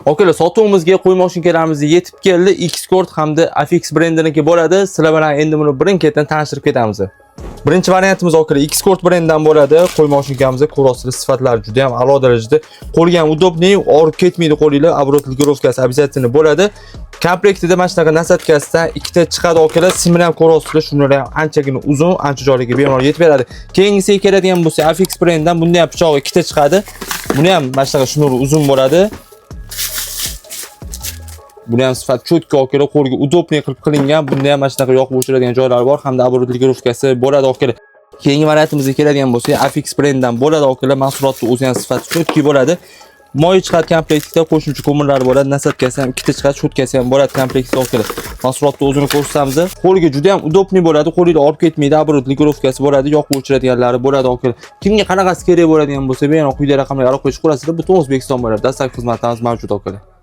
Akalar, sotuvimizga qo'y mashinkalarimiz yetib keldi. Xcord hamda Afix brendiniki bo'ladi. Sizlar bilan endi buni birin-ketin tanishtirib ketamiz. Birinchi variantimiz akalar Xcord brendidan bo'ladi. Qo'y mashinkamiz kurosli sifatlari juda ham a'lo darajada. Qo'lga ham udobniy, og'rib ketmaydi qo'linglar. Оборот-легировкасы обязательно bo'ladi. Komplektida mana shunaqa nasatkasidan ikkita chiqadi akalar. Simni ham kurosli, shunlar ham anchagina uzun, ancha joylarga bemalol yetib beradi. Keyingisiga keladigan bo'lsa, Afix brendidan bunda ham pichog'i ikkita chiqadi. Buni ham mana shunaqa shunur uzun bo'ladi. Buni ham sifat cho'tka akalar, qo'lga udobniy qilib qilingan. Bunda ham mana shunaqa yoqib o'chiradigan joylari bor hamda оборот-легировкасы bo'ladi akalar. Keyingi variantimizga keladigan bo'lsak, Afix brendidan bo'ladi akalar. Mahsulotni o'zi ham sifati cho'tki bo'ladi. Moy chiqadi komplektda, qo'shimcha ko'mirlar bo'ladi. Nasatkasi ham ikkita chiqadi, cho'tkasi ham bo'ladi komplektda akalar. Mahsulotni o'zini ko'rsatamiz. Qo'lga juda ham udobniy bo'ladi. Qo'lingizga olib ketmaydi, оборот-легировкасы bo'ladi, yoqib o'chiradiganlari bo'ladi akalar. Kimga qanaqasi kerak bo'ladigan bo'lsa, bemalol quyida raqamlarga aloqa qilib qo'yasizlar. Butun O'zbekiston bo'ylab dastlabki xizmatlarimiz mavjud akalar.